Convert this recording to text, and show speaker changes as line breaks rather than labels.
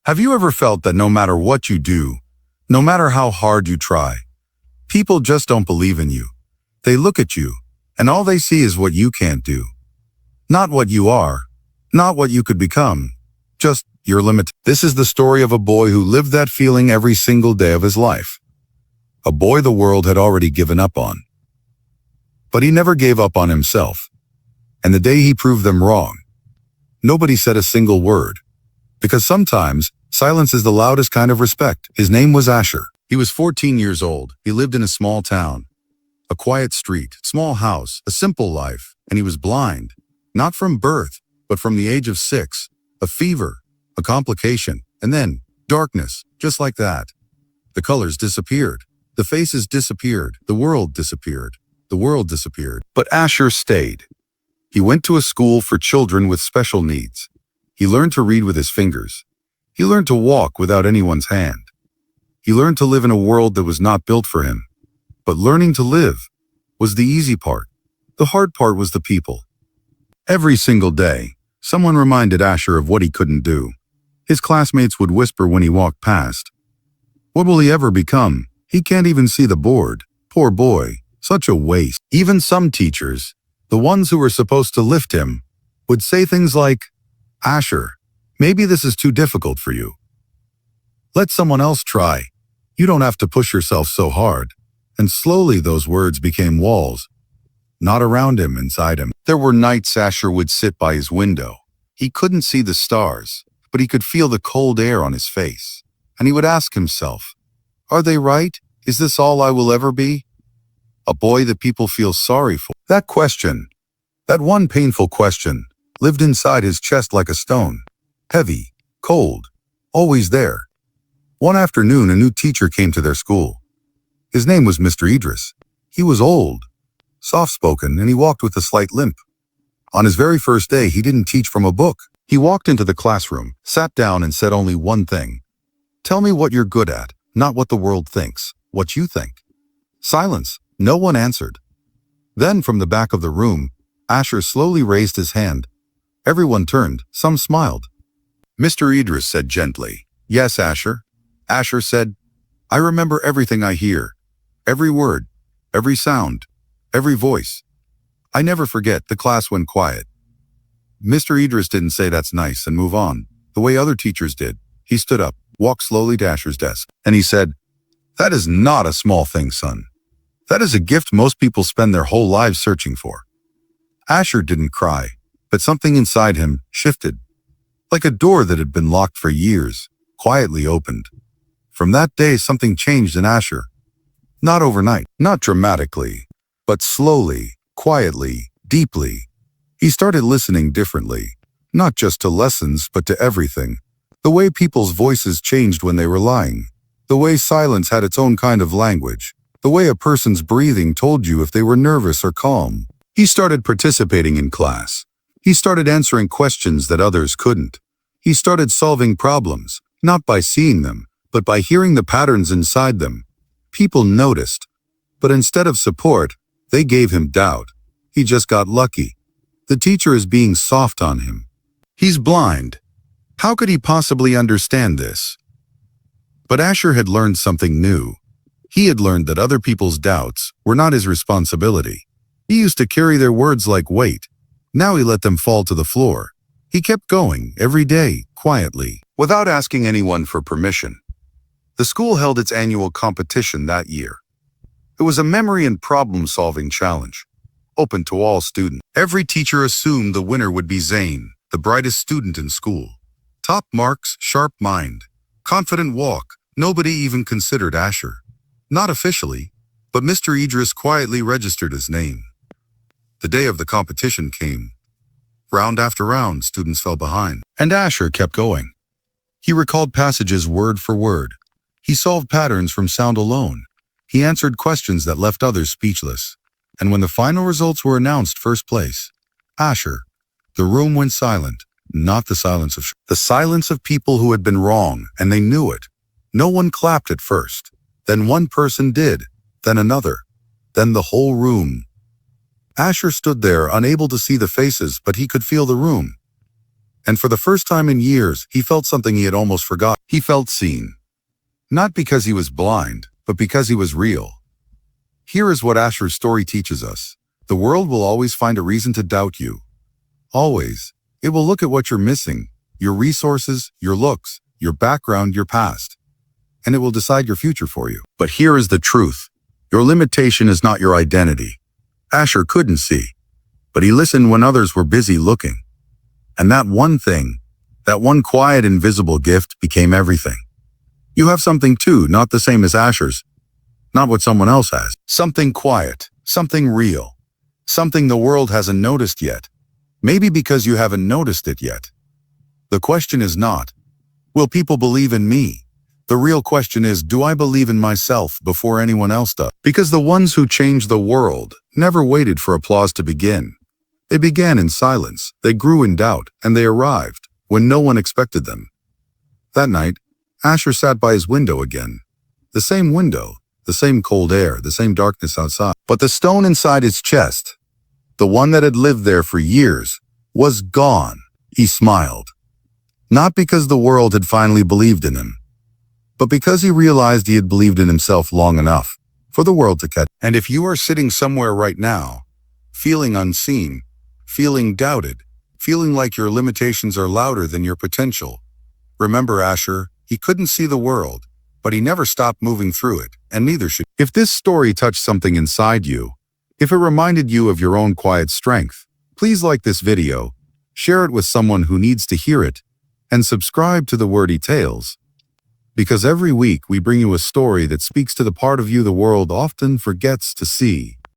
Have you ever felt that no matter what you do, no matter how hard you try, people just don't believe in you? They look at you, and all they see is what you can't do. Not what you are, not what you could become, just your limit. This is the story of a boy who lived that feeling every single day of his life. A boy the world had already given up on. But he never gave up on himself. And the day he proved them wrong, nobody said a single word. Because sometimes, silence is the loudest kind of respect. His name was Asher. He was 14 years old. He lived in a small town. A quiet street, small house, a simple life. And he was blind. Not from birth, but from the age of 6. A fever, a complication, and then darkness, just like that. The colors disappeared. The faces disappeared. The world disappeared. The world disappeared. But Asher stayed. He went to a school for children with special needs. He learned to read with his fingers. He learned to walk without anyone's hand. He learned to live in a world that was not built for him. But learning to live was the easy part. The hard part was the people. Every single day, someone reminded Asher of what he couldn't do. His classmates would whisper when he walked past, "What will he ever become? He can't even see the board. Poor boy, such a waste." Even some teachers, the ones who were supposed to lift him, would say things like, "Asher, maybe this is too difficult for you. Let someone else try. You don't have to push yourself so hard." And slowly those words became walls. Not around him, inside him. There were nights Asher would sit by his window. He couldn't see the stars, but he could feel the cold air on his face. And he would ask himself, "Are they right? Is this all I will ever be?" A boy that people feel sorry for. That question, that one painful question, lived inside his chest like a stone. Heavy, cold, always there. One afternoon, a new teacher came to their school. His name was Mr. Idris. He was old, soft-spoken, and he walked with a slight limp. On his very first day, he didn't teach from a book. He walked into the classroom, sat down, and said only one thing. "Tell me what you're good at, not what the world thinks, what you think." Silence. No one answered. Then, from the back of the room, Asher slowly raised his hand. Everyone turned. Some smiled. Mr. Idris said gently, "Yes, Asher." Asher said, "I remember everything I hear. Every word, every sound, every voice. I never forget." The class went quiet. Mr. Idris didn't say "That's nice" and move on, the way other teachers did. He stood up, walked slowly to Asher's desk, and he said, "That is not a small thing, son. That is a gift most people spend their whole lives searching for." Asher didn't cry, but something inside him shifted. Like a door that had been locked for years, quietly opened. From that day, something changed in Asher. Not overnight, not dramatically, but slowly, quietly, deeply. He started listening differently, not just to lessons, but to everything. The way people's voices changed when they were lying. The way silence had its own kind of language. The way a person's breathing told you if they were nervous or calm. He started participating in class. He started answering questions that others couldn't. He started solving problems, not by seeing them, but by hearing the patterns inside them. People noticed, but instead of support, they gave him doubt. He just got lucky. The teacher is being soft on him. He's blind. How could he possibly understand this? But Asher had learned something new. He had learned that other people's doubts were not his responsibility. He used to carry their words like weight. Now he let them fall to the floor. He kept going every day, quietly, without asking anyone for permission. The school held its annual competition that year. It was a memory and problem-solving challenge, open to all students. Every teacher assumed the winner would be Zane, the brightest student in school. Top marks, sharp mind, confident walk. Nobody even considered Asher. Not officially, but Mr. Idris quietly registered his name. The day of the competition came. Round after round, students fell behind, and Asher kept going. He recalled passages word for word. He solved patterns from sound alone. He answered questions that left others speechless. And when the final results were announced, first place, Asher, the room went silent. Not the silence of people who had been wrong, and they knew it. No one clapped at first. Then one person did, then another, then the whole room. Asher stood there, unable to see the faces, but he could feel the room. And for the first time in years, he felt something he had almost forgotten. He felt seen. Not because he was blind, but because he was real. Here is what Asher's story teaches us. The world will always find a reason to doubt you. Always. It will look at what you're missing, your resources, your looks, your background, your past, and it will decide your future for you. But here is the truth. Your limitation is not your identity. Asher couldn't see, but he listened when others were busy looking. And that one thing, that one quiet, invisible gift became everything. You have something too, not the same as Asher's, not what someone else has. Something quiet, something real, something the world hasn't noticed yet. Maybe because you haven't noticed it yet. The question is not, will people believe in me? The real question is, do I believe in myself before anyone else does? Because the ones who changed the world never waited for applause to begin. They began in silence, they grew in doubt, and they arrived when no one expected them. That night, Asher sat by his window again. The same window, the same cold air, the same darkness outside. But the stone inside his chest, the one that had lived there for years, was gone. He smiled. Not because the world had finally believed in him, but because he realized he had believed in himself long enough for the world to catch. And if you are sitting somewhere right now, feeling unseen, feeling doubted, feeling like your limitations are louder than your potential, remember Asher, he couldn't see the world, but he never stopped moving through it, and neither should. If this story touched something inside you, if it reminded you of your own quiet strength, please like this video, share it with someone who needs to hear it, and subscribe to the Wordy Tales. Because every week we bring you a story that speaks to the part of you the world often forgets to see.